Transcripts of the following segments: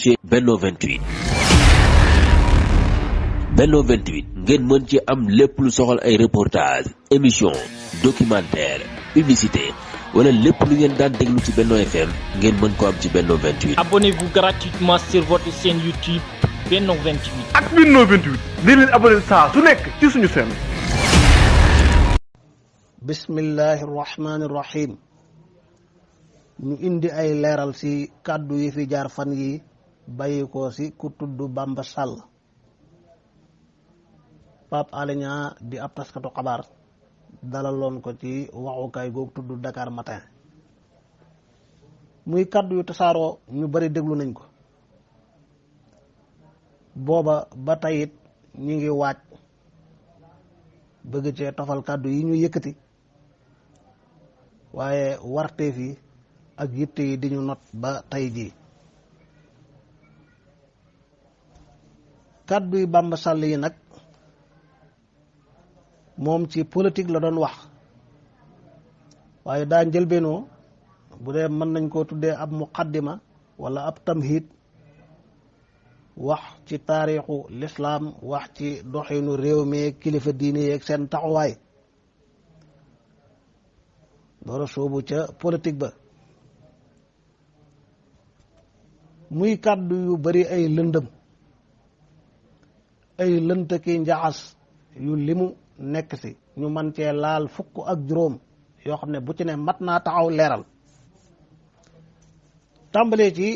ci Benno 28. Benno 28 ngeen mën ci am lépp lu soxal ay reportage émission documentaire publicité wala lépp lu ngeen daan déglu ci Benno FM ngeen mën ko am ci Benno 28. Abonnez-vous gratuitement sur votre chaîne YouTube Benno 28. ak Benno 28 di leen abonné saa su nekk ci suñu chaîne. bismillahi rahmaani rahim. ñu indi ay leeral ci kàddu yi fi jaar fan yi bàyyi ko ci ku tudd Bamba Sall. Pape Alé Niang di ab taskatu xabaar dalaloon ko ci waxukaay googu tudd Dakar Matin. muy kàddu yu tasaaroo ñu bari déglu nañ ko. booba ba tey it ñu ngi waaj bëgg cee tofal kàddu yi ñu yëkkati waaye warteef yi ak yitte yi di ñu not ba tey jii. kàddu yi Bamba Sall yi nag moom ci politique la doon wax waaye daa njëlbeenoo bu dee mën nañ koo tuddee ab muqaddima wala ab tamhid wax ci taarixu lislaam wax ci doxinu réew mi kilifa diine yeeg seen taxawaay doora soobu ca politique ba. muy kàddu yu bari ay lëndëm ay lënt ki njaxas yu limu nekk ci ñu man cee laal fukk ak juróom yoo xam ne bu ci ne mat naa taxaw leeral. tàmbalee ci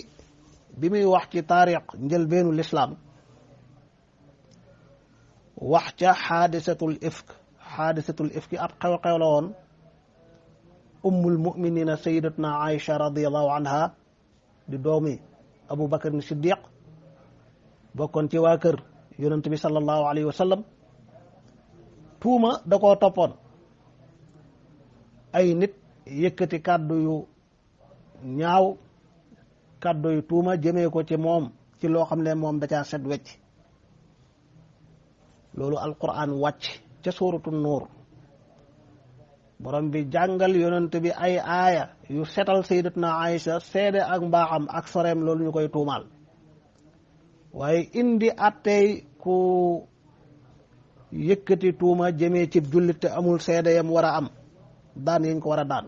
bi muy wax ci taarix njëlbeenu lislaam wax ca xaadisatul ifk ab xew-xew la woon ummul muminina sayidatuna Aïcha radiallahu anha di doomi Abu Bakar ni Siddiq bokkoon ci waa kër yonent bi sallallahu alayhi wa sallam. tuuma da koo toppoon ay nit yëkkati kàddu yu ñaaw kàddu yu tuuma jëmee ko ci moom ci loo xam ne moom da caa set wecc. loolu alquran wàcc ca suuratu nuur borom bi jàngal yonent bi ay aaya yu setal sayyidatuna Aïcha seede ak mbaaxam ak soreem loolu ñu koy tuumaal waaye indi attey ku yëkkati tuuma jëmee ci jullit te amul seede yam war a am daan yiñ ko war a daan.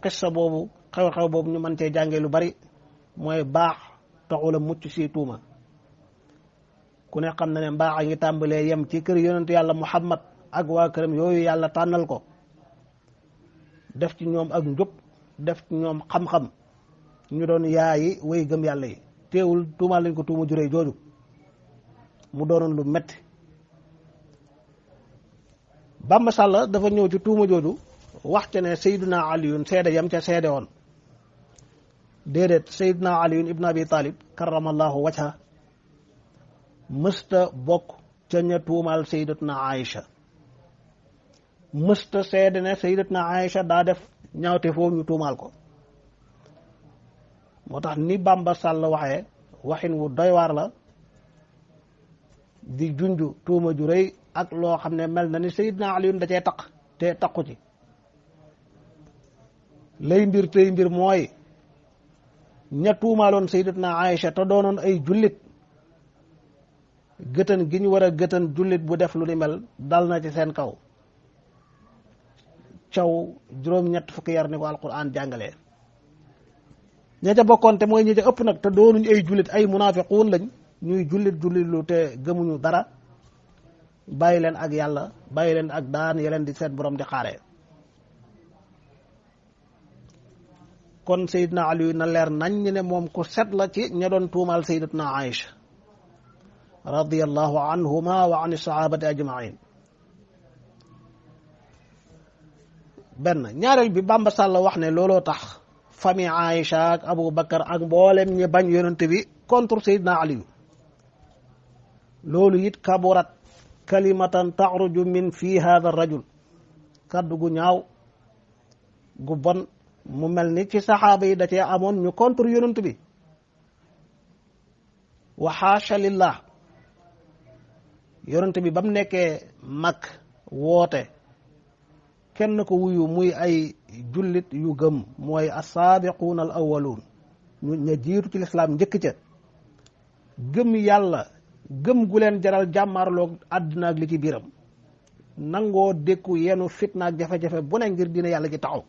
xissa boobu xew-xew boobu ñu mën cee jàngee lu bari mooy baax taxul a mucc si tuuma. ku ne xam na ne mbaax a ngi tàmbalee yem ci kër yonent yàlla Muhammad ak waa këram yooyu yàlla tànnal ko def ci ñoom ak njub def ci ñoom xam-xam ñu doon yaayi way gëm yàlla yi teewul tuumaal lañ ko tuuma juree jooju mu doonoon lu metti. Bamba Sall dafa ñëw ci tuuma jooju wax ca ne Seydina Aliyun seede yam ca seede woon déedéet Seydina Aliyun ibn Abi Talib karamallahu wajha mësta bokk ca ña tuumaal Seydatuna Aïcha mësta seede ne Seydatuna Aïcha daa def ñaawte foofu ñu tuumaal ko. moo tax ni Bamba Sall waxee waxin wu doy waar la di junju tuuma ju rëy ak loo xam ne mel na ni Seydina Aliyun da cee taq te taqu ci. lay mbir tey mbir mooy ña tuumaaloon Seydatuna Aïcha te doonoon ay jullit gëtën gi ñu war a gëtën jullit bu def lu ni mel dal na ci seen kaw caw juróom-ñett fukki yar ni ko alquran jàngalee. ña ca bokkoon te mooy ñi ca ëpp nag te doonuñ ay jullit ay munaafiquun lañ ñuy jullit lu te gëmuñu dara bàyyi leen ak yàlla bàyyi leen ak daan yeleen di seet borom di xaaree. kon Seydina Aliyu na leer nañ ne moom ku set la ci ña doon tuumaal Sayyidatuna Aïcha radiyallahu anhuma wa an sahabati ajmain. benn ñaareel bi Bamba Sall wax ne looloo tax famille Aïcha ak Abu Bakar ak mboolem ñi bañ yonent bi contre Seydina Aliyu. loolu it kaburat kalimatan taxruju min fi hada rajul kaddu gu ñaaw gu bon mu mel ni ci saxaaba yi da cee amoon ñu contre yonent bi. wa xaasha lillah yonent bi ba mu nekkee mag woote kenn ko wuyu muy ay jullit yu gëm mooy assaabiquuna al awwaluun ña jiitu ci lislaam njëkk ca gëm yàlla gëm gu leen jaral jàmmaarloog àdduna ak li ci biiram nangoo dékku yenu fitna ak jafe-jafe bu ne ngir dina yàlla ji taxaw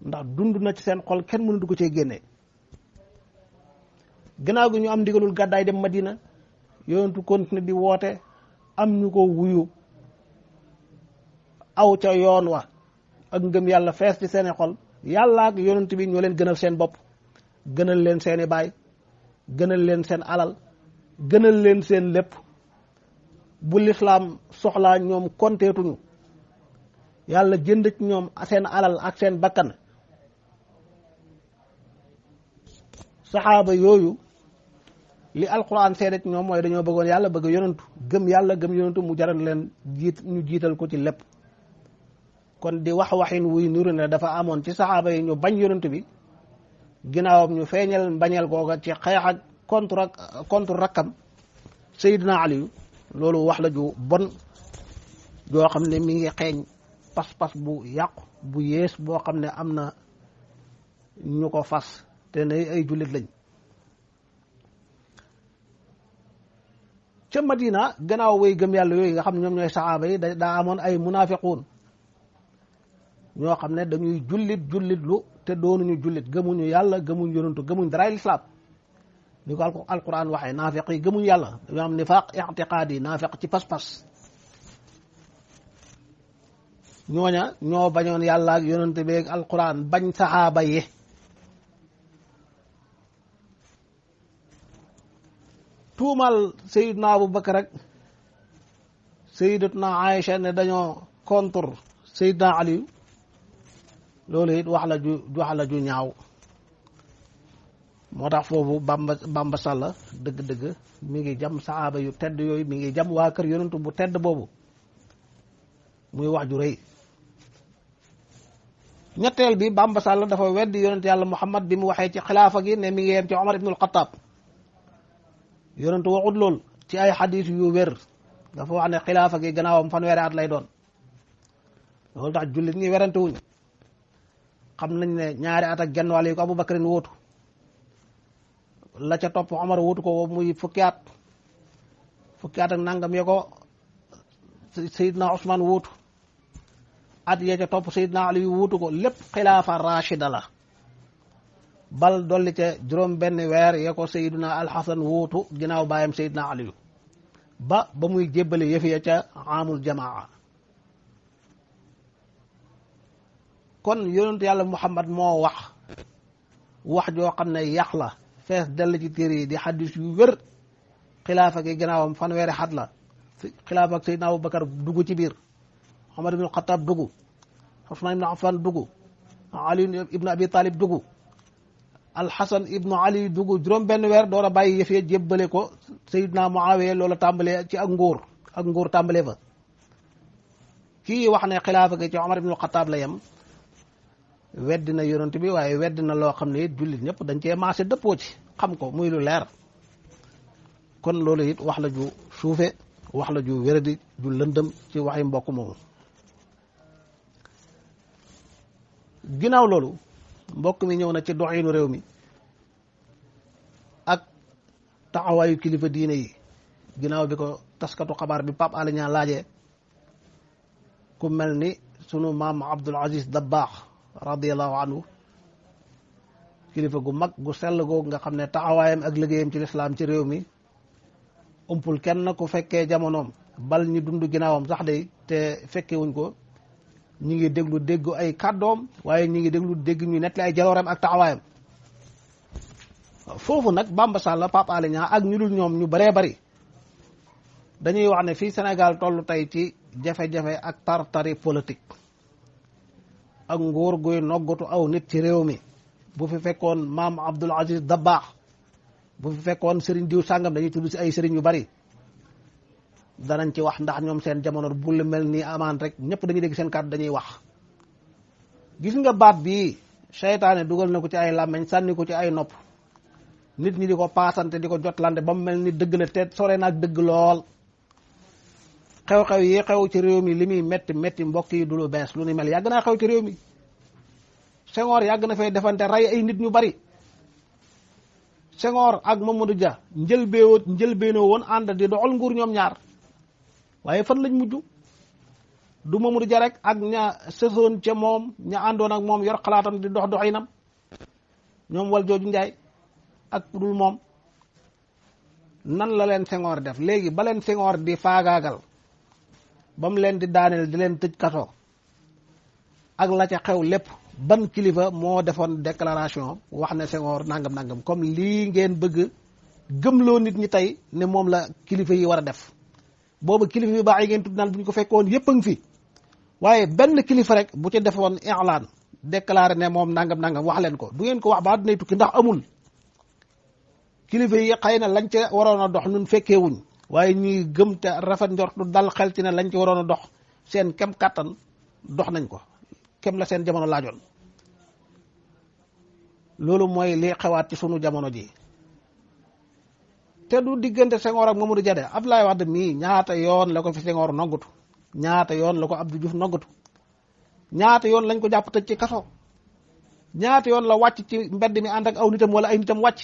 ndax dund na ci seen xol kenn mënu du ko cee génne. gannaaw gi ñu am ndigalul gàddaay dem Madina yonentu continué di woote am ñu ko wuyu aw ca yoon wa ak ngëm yàlla fees ci seeni xol yàlla ak yonent bi ñoo leen gënal seen bopp gënal leen seeni baay gënal leen seen alal gënal leen seen lépp bu lislaam soxlaa ñoom konteetuñu yàlla jënd ci ñoom seen alal ak seen bakkan. saxaaba yooyu li alquran seede ci ñoom mooy dañoo bëggoon yàlla bëgg yonentu gëm yàlla gëm yonentu mu jaral leen ñu jiital ko ci lépp. kon di wax waxin wuy nuru ne dafa amoon ci saxaaba yi ñu bañ yonent bi ginnaawam ñu feeñal mbañeel googa ci xeex ak contre rakkam Seydina Aliyu loolu wax la ju bon joo xam ne mi ngi xeeñ pas-pas bu yàqu bu yées boo xam ne am na ñu ko fas te ne ay jullit lañ. ca Madina gannaaw way gëm yàlla yooyu nga xam ne ñoom ñooy saxaaba yi daa amoon ay munaafiquun ñoo xam ne dañuy jullit lu te doonuñu jullit gëmuñu yàlla gëmuñ yonentu gëmuñ daraay lislaam ni ko alquran waxee naafiq yi gëmuñ yàlla dañoo am nifaaq i'tiqaadi naafiq ci pas-pas ñooña ñoo bañoon yàlla ak yonent bi ak alquran bañ saxaaba yi tuumal sayidna Abu Bakar ak sayidatuna Aïcha ne dañoo contre sayidna Ali loolu it wax la ju ñaaw moo tax foofu Bamba Sall dëgg-dëgg mi ngi jam saxaaba yu tedd yooyu mi ngi jam waa kër yonentu bu tedd boobu muy wax ju rëy. ñetteel bi Bamba Sall dafa weddi yonent yàlla Muhammad bi mu waxee ci xilaafa gi ne mi ngi yem ci Omar ibnul Xataab yonentu waxut lool ci ay xadiis yu wér dafa wax ne xilaafa gi gannaawam fanweeri at lay doon loolu tax jullit ñi werante wuñ xam nañ ne ñaari at ak genn wàll yi ko Abu Bakrin wóotu la ca topp Omar wóotu ko muy fukki at ak nangam ya ko Seydina Ousmane wóotu at ya ca topp Seydina Ali wóotu ko lépp xilaafa rachida la bal dolli ca juróom benn weer ya ko Seydina Alxasan wóotu ginnaaw baayam Seydina Ali ba muy jébbale yëf ya ca amul jamaa. kon yonentu yàlla Muhammad moo wax joo xam ne yàq la fees dell ci téere yi di xaddis yu wér xilaafa gi gannaawam fanweeri xat la xilaafa ak Seydina Abubakar dugg ci biir Omar ibn Xataab dugg Usmaan ibn Affan dugg Ali ibn Abi Talib dugg Alxasan ibnu Ali dugg juróom benn weer door a bàyyi yëf ya jébbale ko Seydina Muawiya loola tàmbalee ci ak nguur tàmbalee fa kii wax ne xilaafa gi ci Omar ibn Xataab la yem weddi na yonent bi waaye weddi na loo xam ne it jullit ñëpp dañ cee maase dëppoo ci xam ko muy lu leer kon loolu it wax la ju suufe wax la ju wéradi ju lëndëm ci waxi mbokk moomu. ginnaaw loolu mbokk mi ñëw na ci doxinu réew mi ak taxawaayu kilifa diine yi ginnaaw bi ko taskatu xabaar bi Pape Alé Niang laajee ku mel ni sunu maam Abdul Aziz Dabakh radiyallahu anhu kilifa gu mag gu sell googu nga xam ne taxawaayam ak liggéeyam ci lislaam ci réew mi umpul kenn ku fekkee jamonoom bal ñu dund ginnaawam sax day te fekke wuñ ko ñi ngi dégg ay kàddoom waaye ñi ngi dégg ñu nettali ay jalooreem ak taxawaayam foofu nag Bamba Sall Pape Alé Niang ak ñu dul ñoom ñu baree bari dañuy wax ne fii Sénégal toll tey ci jafe-jafe ak tartari politique ak nguur guy noggatu aw nit ci réew mi bu fi fekkoon maam Abdul Aziz Dabakh bu fi fekkoon sëriñ diw sàngam dañuy tudd si ay sëriñ yu bari danañ ci wax ndax ñoom seen jamono bu lu mel nii amaan rek ñëpp dañuy dégg seen kàddu dañuy wax. gis nga baat bii seytaane dugal na ko ci ay làmmeñ sànni ko ci ay nopp nit ñi di ko paasante di ko jotlante ba mu mel ni dëgg la te sore naag dëgg lool xew-xew yi xew ci réew mi li muy metti mbokk yi du lu bees lu ni mel yàgg naa xew ci réew mi Senghor yàgg na fay defante rey ay nit ñu bari Senghor ak Mamadou Dia njëlbeenoo woon ànd di doxal nguur ñoom ñaar waaye fan lañ mujj du Mamadou Dia rek ak ña sësoon ca moom ña àndoon ak moom yor xalaatam di dox doxinam ñoom wal jooju Njaay ak dul moom nan la leen Senghor def léegi ba leen Senghor di faagaagal ba mu leen di daaneel di leen tëj kaso ak la ca xew lépp ban kilifa moo defoon déclaration wax ne Senghor nangam nangam comme lii ngeen bëgg gëmloo nit ñi tey ne moom la kilifa yi war a def boobu kilifa yu baax yi ngeen tudd naan bu ñu ko fekkoon yépp a ngi fi waaye benn kilifa rek bu ci defoon i'laan déclaré ne moom nangam nangam wax leen ko du ngeen ko wax ba dinay tukki ndax amul kilifa yi xëy na lañ ca waroon a dox ñun fekkee wuñ waaye ñuy gëm te rafet njortu dal xel ci ne lañ ci waroon a dox seen kem kàttan dox nañ ko kem la seen jamono laajoon loolu mooy li xewaat ci sunu jamono ji te du diggante Senghor ak Mamadou Dia de Abdoulaye Wade mii ñaata yoon la ko fi Senghor noggutu ñaata yoon la ko Abdou Diouf noggutu ñaata yoon lañ ko jàpp tëj ci kaso ñaata yoon la wàcc ci mbedd mi ànd ak aw nitam wala ay nitam wàcc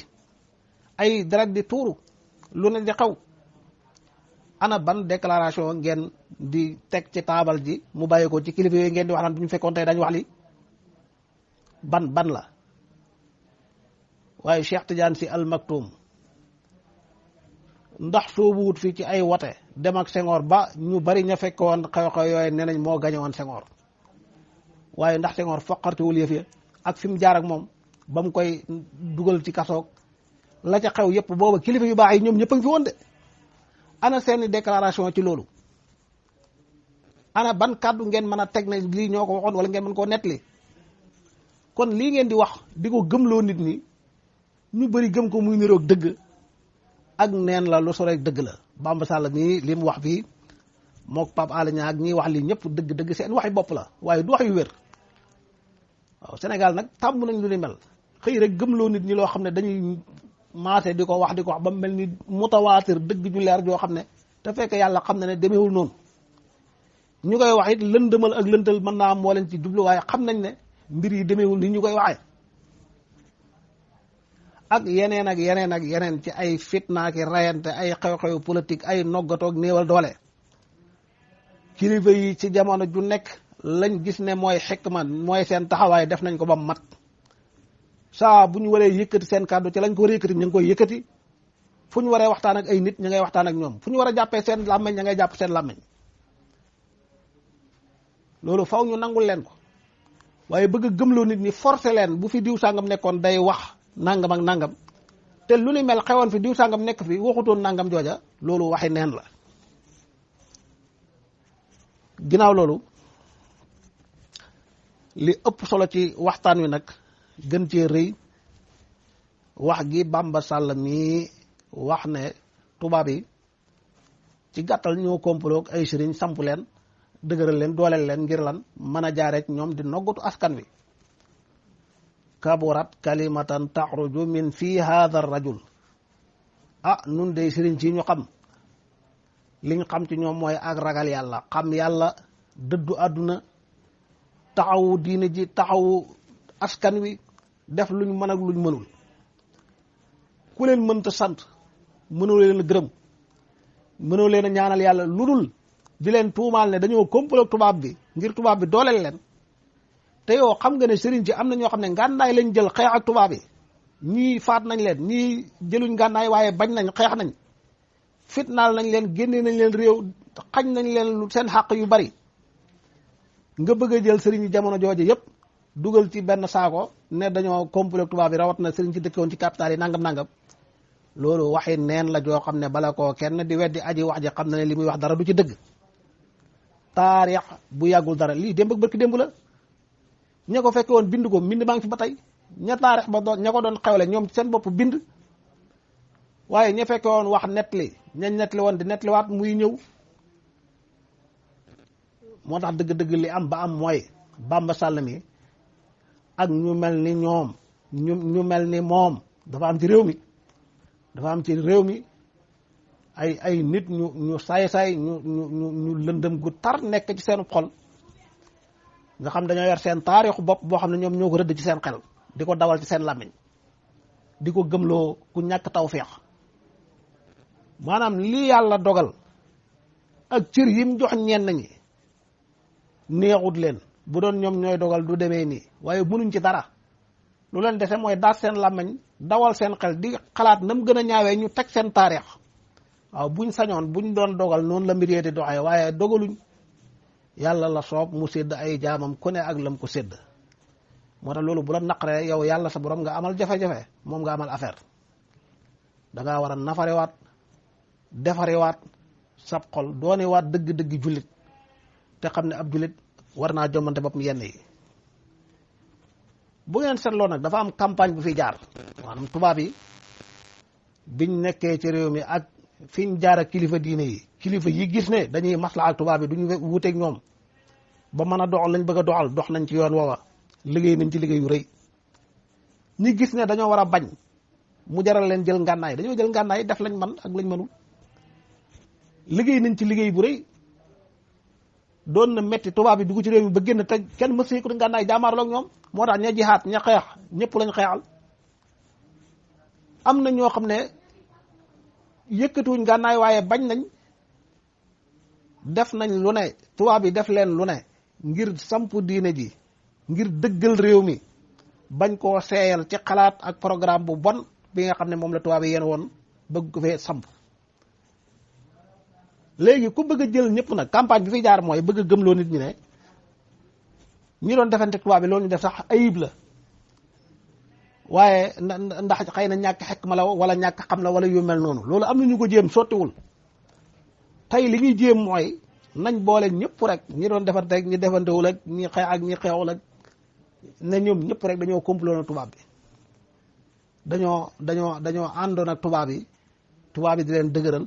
ay deret di tuuru lu ne di xew ana ban déclaration ngeen di teg ci taabal ji mu bàyyi ko ci kilifa yooyu ngeen di wax naan bu ñu fekkoon tey dañu wax li ban la waaye Cheikh Tidiane Sy Al Maktoum ndax soobu wut fii ci ay wote dem ak Senghor ba ñu bari ña fekkoon xew-xew yooyu nee nañ moo gañe woon Senghor waaye ndax Senghor foqartiwul yëf ya ak fi mu jaar ak moom ba mu koy dugal ci kasoog la ca xew yëpp booba kilifa yu baax yi ñoom ñëpp a ngi fi woon de ana seeni déclaration ci loolu ana ban kàddu ngeen mën a teg ne lii ñoo ko waxoon wala ngeen mën koo nettali kon lii ngeen di wax di ko gëmloo nit ñi ñu bëri gëm ko muy niroog dëgg ak neen la lu sore dëgg la Bamba Sall mii li mu wax fii mook Pape Alé Niang ak ñiy wax lii ñëpp dëgg seen waxi bopp la waaye du wax yu wér waaw Sénégal nag tàmm nañ lu ni mel xëy rek gëmloo nit ñi loo xam ne dañuy maase di ko wax ba mel ni mutawaatir dëgg ju leer joo xam ne te fekk yàlla xam na ne demeewul noonu ñu koy wax it lëndëmal ak lëntal mën naa am moo leen ci jublu waaye xam nañ ne mbir yi demeewul ni ñu koy waxee ak yeneen ci ay fitna ki rayante ay xew-xew politique ay noggatoog néewal doole kilifa yi ci jamono ju nekk lañ gis ne mooy xikma mooy seen taxawaay def nañ ko ba mat saa bu ñu waree yëkkati seen kàddu ci lañ ko war a yëkkati ñu ngi koy yëkkati fu ñu waree waxtaan ak ay nit ñu ngay waxtaan ak ñoom fu ñu war a jàppee seen làmmeñ ña ngay jàpp seen làmmeñ loolu faw ñu nangul leen ko waaye bëgg a gëmloo nit ñi forcer leen bu fi diw sàngam nekkoon day wax nangam ak nangam te lu ni mel xewoon fi diw sàngam nekk fi waxutoon nangam jooja loolu waxi neen la ginnaaw loolu li ëpp solo ci waxtaan wi nag gën cee rëy wax gi Bamba Sall mii wax ne tubaab yi ci gàttal ñoo komploog ay sëriñ samp leen dëgëral leen dooleel leen ngir lan mën a jaareek ñoom di noggatu askan wi kaburat kalimatan taxruju min fii hadha rajul nun de sëriñ ci ñu xam liñ xam ci ñoom mooy ak ragal yàlla xam yàlla dëddu àdduna taxawu diine ji taxawu askan wi def luñ mën ak luñ mënul ku leen mënta sant mënoo leen a gërëm mënoo leen a ñaanal yàlla lu dul di leen tuumaal ne dañoo complot tubaab bi ngir tubaab bi dooleel leen te yow xam nga ne sëriñ ci am na ñoo xam ne ngànnaay lañ jël xeex ak tubaab yi ñii faat nañ leen ñii jëluñ ngànnaay waaye bañ nañ xeex nañ fitnaal nañ leen génne nañ leen réew xañ nañ leen seen xàq yu bari nga bëgg a jël sëriñ yi jamono jooju yëpp dugal ci benn saako ne dañoo complot tubaab yi rawat na sëriñ ci dëkkoon ci capital yi nangam loolu waxi neen la joo xam ne bala koo kenn di weddi aji wax ji xam na ne li muy wax dara du ci dëgg taarix bu yàggul dara lii démb ak barki démb la ña ko fekke woon bind ko mbind maa ngi fi ba tey ña taarix ba doon ña ko doon xewle ñoom ci seen bopp bind waaye ña fekke woon wax nettali ñañ nettali woon di nettaliwaat muy ñëw moo tax dëgg-dëgg li am ba am mooy Bamba Sall mi ak ñu mel ni ñoom ñu mel ni moom dafa am ci réew mi ay nit ñu saay-saay ñu lëndëm gu tar nekk ci seen xol nga xam dañoo yor seen taarixu bopp boo xam ne ñoom ñoo ko rëdd ci seen xel di ko dawal ci seen làmmiñ di ko gëmloo ku ñàkk tawfeex maanaam lii yàlla dogal ak cër yim jox ñenn ñi neexut leen bu doon ñoom ñooy dogal du demee nii waaye mënuñ ci dara lu leen dese mooy daas seen làmmiñ dawal seen xel di xalaat na mu gën a ñaawee ñu teg seen taarix waaw buñ sañoon buñ doon dogal noonu la mbir yee di doxee waaye dogaluñ yàlla la soob mu sédd ay jaamam ku ne ak lam ko sédd moo tax loolu bu la naqaree yow yàlla sa borom nga amal jafe-jafe moom nga amal affaire dangaa war a nafarewaat defarewaat sab xol doonewaat dëgg-dëgg jullit te xam ne ab jullit war naa jommante boppam yenn yi bu ngeen seetloo nag dafa am campagne bu fi jaar maanaam tubaab yi biñ nekkee ci réew mi ak fiñ jaar ak kilifa diine yi kilifa yi gis ne dañuy masla ak tubaab yi duñu wuteeg ñoom ba mën a doxal lañ bëgg a doxal dox nañ ci yoon woowa liggéey nañ ci liggéey yu rëy ñi gis ne dañoo war a bañ mu jaral leen jël ngànnaay dañoo jël ngànnaay def lañ man ak lañ mënul liggéey nañ ci liggéey bu rëy doon na metti tubaab yi dugg ci réew mi ba génn te kenn mës yi ko ngànnaay jaamaarloo ak ñoom moo tax ña jihaat ña xeex ñëpp lañ xeexal am na ñoo xam ne yëkkatuwuñ ngànnaay waaye bañ nañ def nañ lu ne tubaab yi def leen lu ne ngir samp diine ji ngir dëggal réew mi bañ koo seeyal ci xalaat ak programme bu bon bi nga xam ne moom la tubaab yi yéen woon bëgg ko fee samp léegi ku bëgg a jël ñëpp nag campagne bi fi jaar mooy bëgg a gëmloo nit ñi ne ñi doon defante tubaab bi loolu ñu def sax ayib la waaye ndax xëy na ñàkk xekk ma la wala ñàkk xam la wala yu mel noonu loolu am na ñu ko jéem sottiwul tey li ñuy jéem mooy nañ boole ñëpp rek ñi doon defante rek ñi defantewul ak ñi xeex ak ñi xeexul ak ne ñoom ñëpp rek dañoo complot na tubaab bi dañoo àndoon ak tubaab yi di leen dëgëral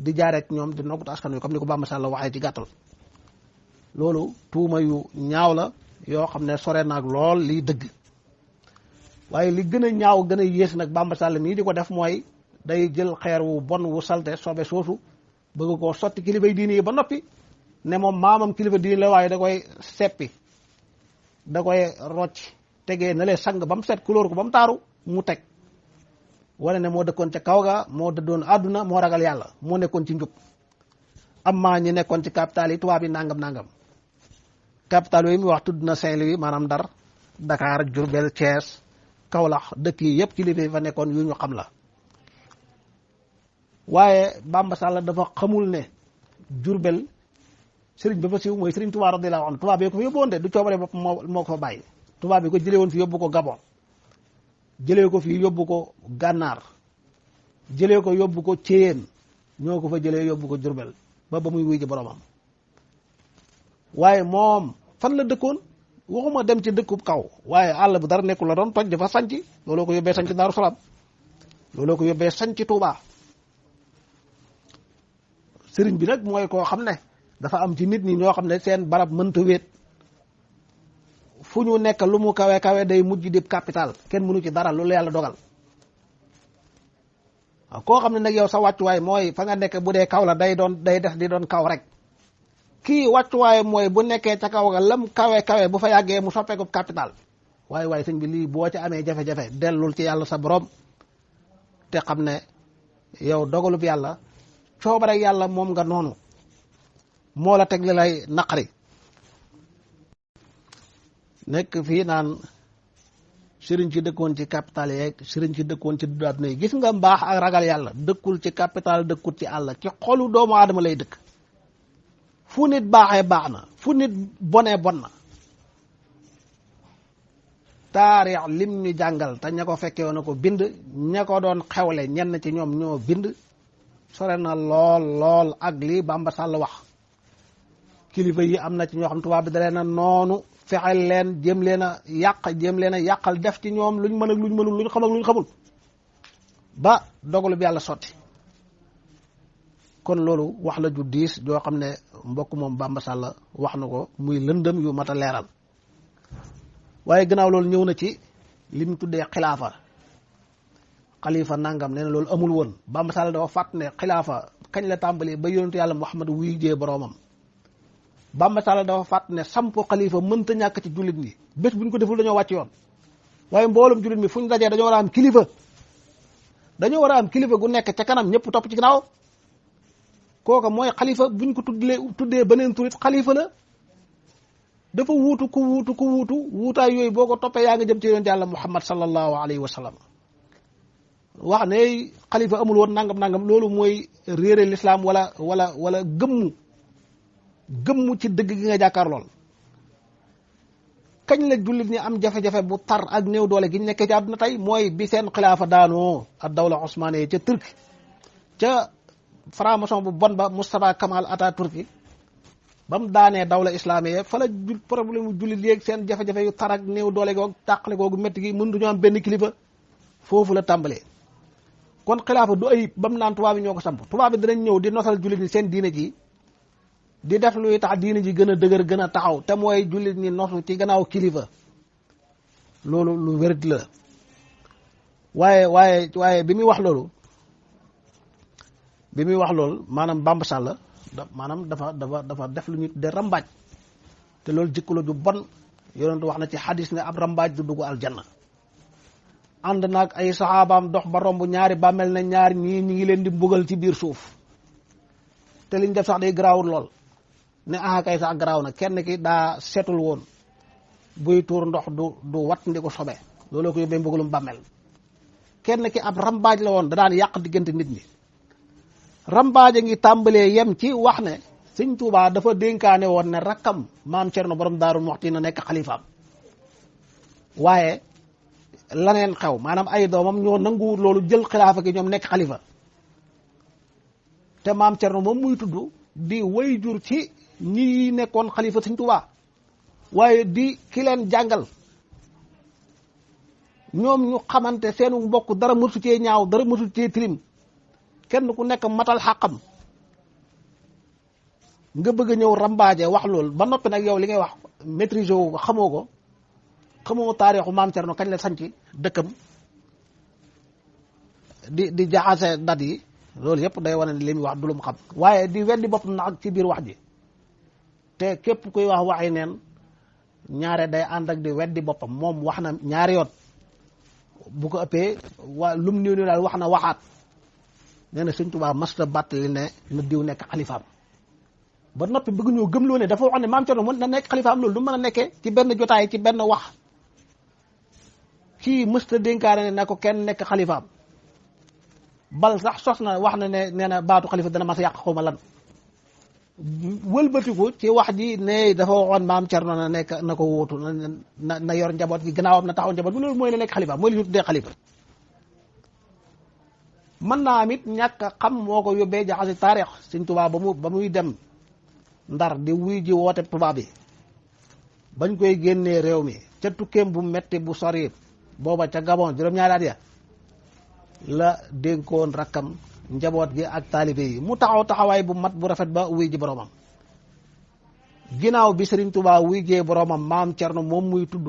di jaar ak ñoom di noggut askan wi comme ni ko Bamba Sall waxee ci gàttal loolu tuuma yu ñaaw la yoo xam ne sore naag lool liy dëgg waaye li gën a ñaaw gën a yées nag Bamba Sall mii di ko def mooy day jël xeer wu bon wu salte sobe soosu bëgg koo sotti kilifay diini yi ba noppi ne moom maamam kilifa diini la waaye da koy seppi da koy rocc tegee na lee sang ba mu set couleur ko ba mu taaru mu teg wala ne moo dëkkoon ca kaw ga moo dëddoon àdduna moo ragal yàlla moo nekkoon ci njub am maa ñi nekkoon ci capital yi tubaab yi nangam capital yooyu mu wax tudd na Saint-Louis maanaam Ndar Dakar Diourbel Thiès Kaolack dëkk yi yëpp kilifa yi fa nekkoon yu ñu xam la waaye Bamba Sall dafa xamul ne Diourbel sëriñ ba fa siiw mooy sëriñ Tuubaa radiyallaahu anhu tubaab yi ko fa yóbbu woon de du coobare bopp moo ko fa bàyyi tubaab yi ko jëlee woon fi yóbbu ko Gabon jëlee ko fi yóbbu ko Gànnaar jëlee ko yóbbu ko Thiéyène ñoo ko fa jëlee yóbbu ko Diourbel ba muy wuy ji boromam waaye moom fan la dëkkoon waxuma dem ci dëkkub kaw waaye àll bu dara nekkul la doon toj dafa sanc looloo ko yóbbee sanc Daaru Salaam looloo ko yóbbee sanc Tuubaa sëriñ bi nag mooy koo xam ne dafa am ci nit ñi ñoo xam ne seen barab mënta wéet fu ñu nekk lu mu kawe kawe day mujj di capital kenn mënu ci dara loolu yàlla dogal waaw koo xam ne nag yow sa wàccuwaay mooy fa nga nekk bu dee kaw la day des di doon kaw rek kii wàccuwaay mooy bu nekkee ca kaw ga lam kawe kawe bu fa yàggee mu soppeeku capital waaye sëñ bi lii boo ci amee jafe-jafe dellul ci yàlla sa borom te xam ne yow dogalub yàlla coobare yàlla moom nga noonu moo la teg li lay naqari nekk fii naan sëriñ ci dëkkoon ci capital yeeg sëriñ ci dëkkoon ci duddu àdduna yi gis nga mbaax ak ragal yàlla dëkkul ci capital dëkkul ci àll ci xolu doomu aadama lay dëkk fu nit baaxee baax na fu nit bonee bon na taarix lim ñu jàngal te ña ko fekkee woon na ko bind ña ko doon xewle ñenn ci ñoom ñoo bind sore na lool ak lii Bamba Sall wax kilifa yi am na ci ñoo xam tubaab bi da leen a noonu fexeel leen jéem leen a yàqal def ci ñoom luñ mën ak luñ mënul luñ xam ak luñ xamul ba dogalu bi yàlla sotti kon loolu wax la ju diis joo xam ne mbokk moom Bamba Sall wax na ko muy lëndëm yu mat a leeral waaye gannaaw loolu ñëw na ci li mu tuddee xalifa nangam nee na loolu amul woon Bamba Sall dafa fàtt ne xilaafa kañ la tàmbali ba yonentu yàlla Muhammad wuy jee boroomam Bamba Sall dafa fàtt ne samp xalifa mënta ñàkk ci jullit ñi bés bu ñu ko deful dañoo wàcc yoon waaye mboolum jullit mi fu ñu dajee dañoo war a am kilifa dañoo war a am kilifa gu nekk ca kanam ñëpp topp ci ginnaaw kooka mooy xalifa buñ ko tuddee beneen turit xalifa la dafa wuutu ku wuutu wuutaay yooyu boo ko toppee yaa nga jëm ci yonent Yàlla Muhammad sallallahu alayhi wa sallam wax ne xalifa amul woon nangam loolu mooy réere l'islam wala gëmmu ci dëgg gi nga jàkkaar lool kañ la jullit ñi am jafe-jafe bu tar ak néew doole gi ñu nekkee ci àdduna tey mooy bi seen xilaafa daanoo ak dawla osmane ca Turki ca franc-maçon bu bon ba Mustafa Kemal Atatürk ba mu daanee dawla islamique fa la problème mu jullit yeeg seen jafe-jafe yu tar ak néew doole googu tàqale googu métti gi mën duñu am benn kilifa foofu la tàmbalee kon xilaafa du ayib ba mu naan tubaab yi ñoo ko samp tubaab bi dinañ ñëw di nosal jullit ñi seen diine ji di def luy tax diine ji gën a dëgër gën a taxaw te mooy jullit ñi nosu ci gannaaw kilifa loolu lu wérit la waaye bi muy wax loolu maanaam Bamba Sall maanaam dafa def lu ñu de rambaaj te loolu jikko la ju bon yonent wax na ci xadis ne ab rambaaj du dugg aljanna ànd naag ay saxaabaam dox ba romb ñaari bàmmeel na ñaar ñii ñi ngi leen di mbugal ci biir suuf te liñ def sax day garaawul lool ne kay sax garaaw na kenn ki daa setul woon buy tuur ndox du wat ndi ko sobe looloo ko yóbbee mbugalum bàmmeel kenn ki ab rambaaj la woon da daan yàq diggante nit ñi rambaaj a ngi tàmbalee yem ci wax ne Sëñ Tuubaa dafa dénkaane woon ne rakkam maam Cerno borom Daaru Muxti na nekk xalifaam waaye laneen xew maanaam ay doomam ñoo nanguwul loolu jël xilaafa gi ñoom nekk xalifa te maam Cerno moom muy tudd di way jur ci ñi nekkoon xalifa Sëñ Tuubaa waaye di ki leen jàngal ñoom ñu xamante seenu mbokk dara mësu cee ñaaw dara mësu cee tilim kenn ku nekk matal xàqam nga bëgg a ñëw rambaaje wax loolu ba noppi nag yow li ngay wax maîtriser wu ko xamoo taarixu maam Cerno kañ la sanc dëkkam di jaxase dat yi loolu yëpp day wane ne li muy wax du lu mu xam waaye di weddi boppam nag ci biir wax ji te képp kuy wax waxi neen ñaare day ànd ak di weddi boppam moom wax na ñaari yoon bu ko ëppee lum niw daal wax na waxaat nee na Sëñ Tuubaa masta bàttali ne na diw nekk xalifaam ba noppi bëgg ñoo gëmloo ne dafa wax ne maam Cerno mën na nekk xalifaam loolu du mën a nekkee ci benn jotaay ci benn wax kii mësta dénkaane ne ko kenn nekk xalifaam bal sax sos na wax na ne nee na baatu xalifa dana mas a yàq xaw ma lan wëlbatiku ci wax ji ne dafa waxoon maam Cerno na nekk na ko wóotu na yor njaboot gi gannaawam na taxaw njaboot bi loolu mooy la nekk xalifa mooy li ñu tuddee xalifa mën naa am it ñàkk a xam moo ko yóbbee jaxasi taarix Sëñ Tuubaa ba muy dem Ndar di wuy ji woote tubaab bi bañ koy génnee réew mi ca tukkeem bu metti bu sori booba ca Gabon juróom-ñaari at ya la dénkoon rakkam njaboot gi ak taalibe yi mu taxawaay bu mat bu rafet ba wuy ji boromam ginnaaw bi Sëriñ Tuubaa wuy jee boromam maam Cerno moom muy tudd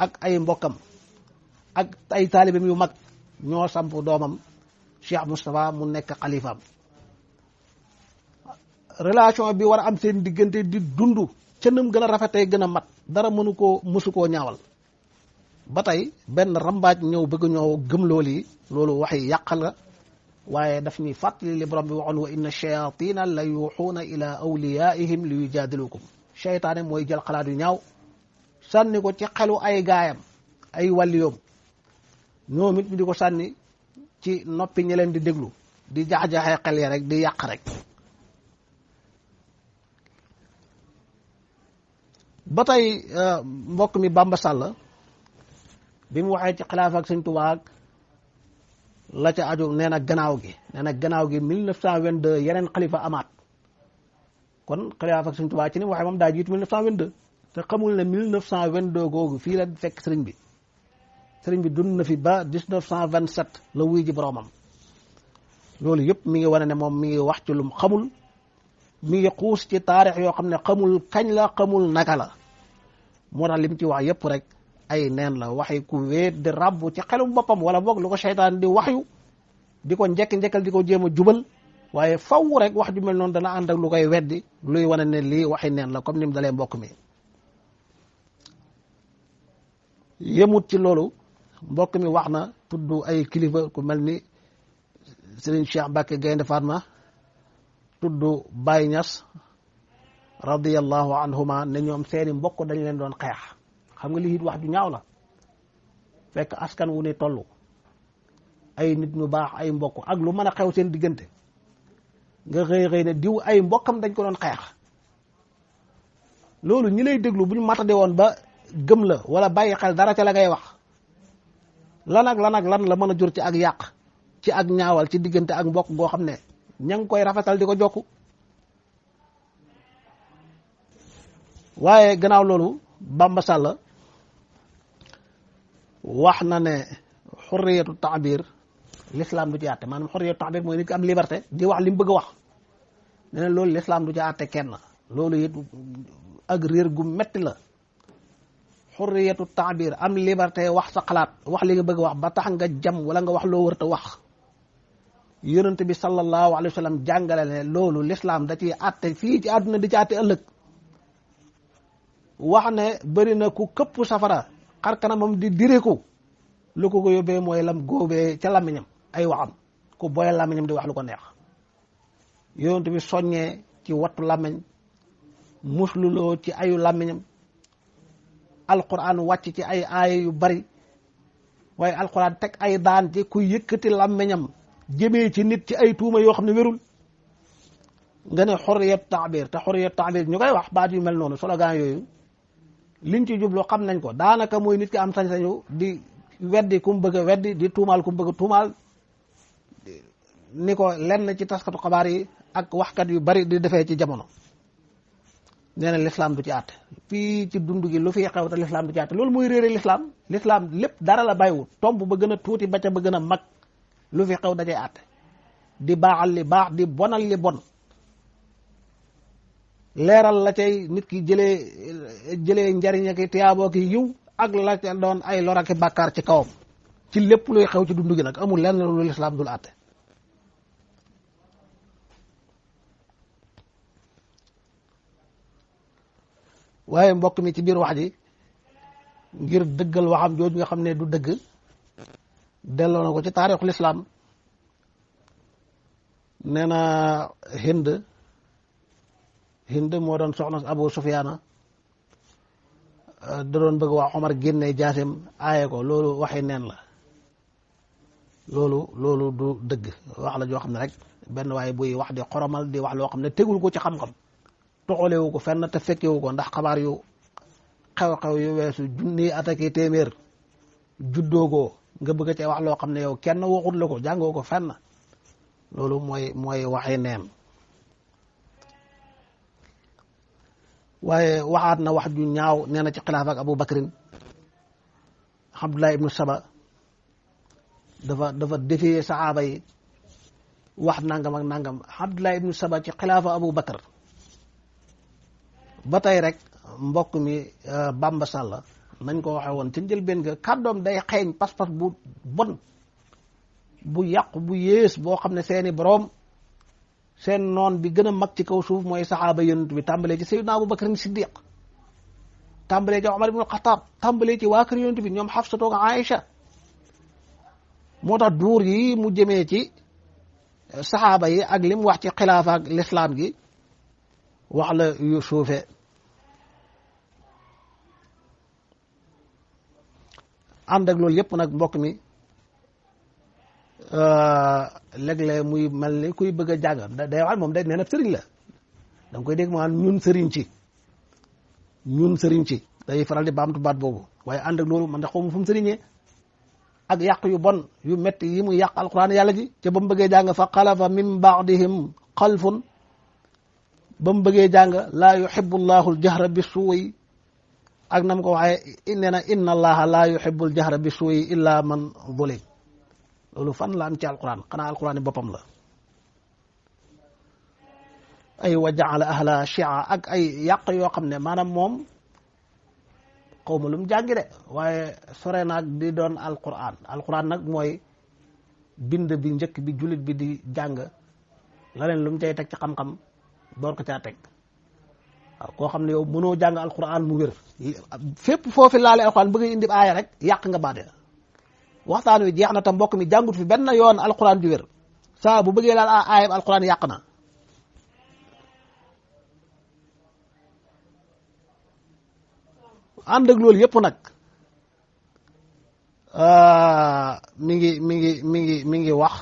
ak ay mbokkam ak ay taalibeem yu mag ñoo samp doomam Cheikh Moustapha mu nekk xalifaam relation bi war a am seen diggante di dund ca nam gën a rafetee gën a mat dara mësu koo ñaawal ba tey benn rambaaj ñëw bëgg ñoo gëm loolu waxi yàq la waaye daf ñuy fàttali li borom bi waxoon wa inna shayatina la yuuxuuna ila awliyaihim li yujaadilukum seytaane mooy jël xalaat yu ñaaw sànni ko ci xelu ay gaayam ay wàlliyoom ñoom it ñu di ko sànni ci noppi ñi leen di déglu di jax-jaxee xel ya rek di yàq rek ba tey mbokk mi Bamba Sall bi mu waxee ci xilaafa ak Sëñ Tuubaa ak la ca aju nee na gannaaw gi 1922 yeneen xalifa amaat kon xilaafa ak Sëñ Tuubaa ci ni mu waxee moom daa jiitu 1922 te xamul ne 1922 googu fii la fekk sëriñ bi dund na fi ba 1927 la wuy ji boromam loolu yëpp mi ngi wane ne moom mi ngi wax ci lum xamul mi ngi xuus ci taarix yoo xam ne xamul kañ la xamul naka la moo tax lim ci wax yëpp rek ay neen la waxi ku wéet di rabbu ci xelum boppam wala boog lu ko seytaan di waxyu di ko njekk-njekkal di ko jéem a jubal waaye faw rek wax ju mel noonu dana ànd ak lu koy weddi luy wane ne lii waxi neen la comme ni mu dalee mbokk mi. yemut ci loolu mbokk mi wax na tudd ay kilifa ku mel ni Serigne Cheikh Mbacke Gaynde Fatma tudd Baye Niass radiyallahu anhuma ne ñoom seeni mbokk dañ leen doon xeex xam nga lii it wax ju ñaaw la fekk askan wu ne toll ay nit ñu baax ay mbokk ak lu mën a xew seen diggante nga xëy ne diw ay mbokkam dañ ko doon xeex loolu ñi lay déglu bu ñu matade woon ba gëm la wala bàyyi xel dara ca la ngay wax lan ak lan la mën a jur ci ak yàq ci ak ñaawal ci diggante ak mbokk goo xam ne ña ngi koy rafetal di ko jokku waaye gannaaw loolu Bamba Sall wax na ne xurriyatu taabir l'islam du ci àtte maanaam xurriyatu taabir mooy nit ki am liberté di wax li mu bëgg a wax ne ne loolu l'islam du ci àtte kenn loolu it ak réer gu metti la xurriyatu taabir am liberté wax sa xalaat wax li nga bëgg a wax ba tax nga jam wala nga wax loo wërta wax yonent bi sallallahu alayhi wa sallam jàngale ne loolu l'islam da ciy àtte fii ci àdduna di ci àtte ëllëg wax ne bëri na ku këpp safara xar kanamam di direeku lu ko yóbbee mooy lam góobee ca làmmiñam ay waxam ku boyal làmmiñam di wax lu ko neex yonent bi soññee ci wattu làmmiñ musluloo ci ayu làmmiñam alquran wàcc ci ay aaya yu bari waaye alquran teg ay daan ci ku yëkkati làmmiñam jëmee ci nit ci ay tuuma yoo xam ne wérul nga ne xurriyat taabir te xurriyat taabir ñu koy wax baat yu mel noonu slogan yooyu liñ ci jublu xam nañ ko daanaka mooy nit ki am sañ-sañu di weddi ku mu bëgg a weddi di tuumaal ku mu bëgg a tuumaal ni ko lenn ci taskatu xabaar yi ak waxkat yu bari di defee ci jamono nee na l'islam du ci àtte fii ci dund gi lu fi xew te l'islam du ci àtte loolu mooy réere l'islam lépp dara la bàyyiwut tomb ba gën a tuuti ba ca ba gën a mag lu fi xew dajay àtte di baaxal li baax di bonal li bon leeral la cay nit ki jëlee njariñ ak tiyaaboo ki yiw ak la ca doon ay lor ak bàkkaar ci kawam ci lépp luy xew ci dund gi nag amul lenn lu l'islam dul àtte waaye mbokk mi ci biir wax ji ngir dëggal waxam jooju nga xam ne du dëgg delloo na ko ci taarixul islam nee na Hind moo doon soxna Abu Sufyaana da doon bëgg wax Omar génne jaaseem aaye ko loolu waxi neen la loolu du dëgg wax la joo xam ne rek benn waaye buy wax di xoromal di wax loo xam ne tegul ko ci xam-xam toxalewu ko fenn te fekkewu ko ndax xabaar yu xew-xew yu weesu junni attaqué téeméer juddoogoo nga bëgg cee wax loo xam ne yow kenn waxut la ko jàngoo ko fenn loolu mooy waxi neen waaye waxaat na wax ju ñaaw nee na ci xilaaf ak Abu Bakrin Abdullah ibnu Saba dafa defee saxaaba yi wax nangam ak nangam Abdullah ibnu Saba ci xilaafa Abu Bakar ba tey rek mbokk mi Bamba Sall nañ ko waxe woon ci njëlbéen ga kàddoom day xeeñ pas-pas bu bon bu yàqu bu yées boo xam ne seeni boroom seen noon bi gën a mag ci kaw suuf mooy saxaaba yonent bi tàmbalee ci Seydina Abu Bakar Siddiq tàmbalee ci Omar ibn Xataab tàmbalee ci waa kër yonent bi ñoom Xafsa toog Aïcha moo tax duur yi mu jëmee ci saxaaba yi ak li mu wax ci xilaafa ak lislaam gi wax la yu suufe ànd ak loolu yëpp nag mbokk mi léeg-léeg muy mel ni kuy bëgg a jàng day wax moom day nee na sëriñ la da nga koy dégg maanaam ñun sëriñ ci day faral di baamtu baat boobu waaye ànd ak loolu man de xaw ma fu mu sëriñee ak yàq yu bon yu metti yi muy yàq alquran yàlla ji te ba mu bëggee jàng fa xalafa min baadihim xalfun ba mu bëggee jàng laa yuhibbu llahu aljahra bi suuy ak nam ko waxee nee na inna allaha laa yuhibbu aljahra bi suuy illa man zulim loolu fan la am ci alquran xanaa alquran boppam la ay wa jaala ahla chia ak ay yàq yoo xam ne maanaam moom xaw ma lu mu jàngi de waaye sore naag di doon alquran nag mooy bind bi njëkk bi jullit bi di jàng leneen lu mu cay teg ci xam-xam door ko caa teg waaw koo xam ne yow mënoo jàng alquran mu wér fépp foofi laale alquran bëgg indi aaya rek yàq nga baade waxtaan wi jeex na te mbokk mi jàngut fi benn yoon alquran ju wér saa bu bëggee laal aayab alquran yàq na ànd ak loolu yëpp nag mi ngi wax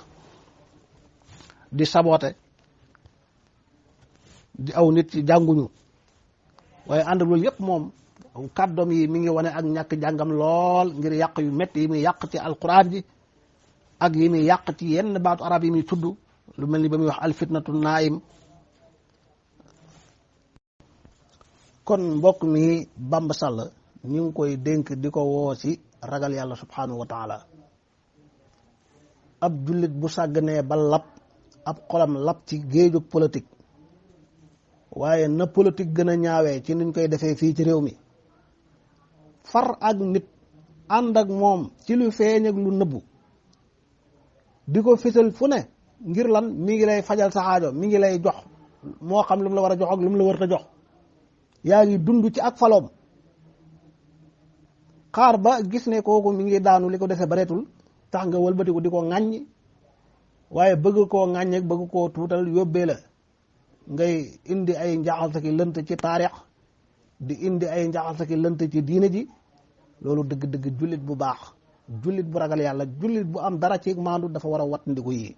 di sabote di aw nit ci jànguñu waaye ànd ak loolu yëpp moom kàddoom yi mi ngi wane ak ñàkk jàngam lool ngir yàq yu métti yi muy yàq ci alquran ji ak yi muy yàq ci yenn baatu arab yi muy tudd lu mel ni ba muy wax alfitnatu naim kon mbokk mi Bamba Sall ñu ngi koy dénk di ko woo ci ragal yàlla subhanahu wa taala ab jullit bu sàgganee ba lab ab xolam lab ci géeju politique waaye na politique gën a ñaawee ci niñ koy defee fii ci réew mi far ak nit ànd ak moom ci lu feeñ ak lu nëbbu di ko fisal fu ne ngir lan mi ngi lay fajal sa aajo mi ngi lay jox moo xam lu mu la war a jox ak lu mu la war a jox yaa ngi dund ci ak faloom xaar ba gis ne kooku mi ngi daanu li ko dese bareetul tax nga wëlbatiku di ko ŋàññi waaye bëgg koo ŋàññ ak bëgg koo tuutal yóbbee la ngay indi ay njaxasaki lënt ci taarix di indi ay njaxasaki lënt ci diine ji loolu dëgg-dëgg jullit bu baax jullit bu ragal yàlla jullit bu am dara ci maandu dafa war a wat ndiku yi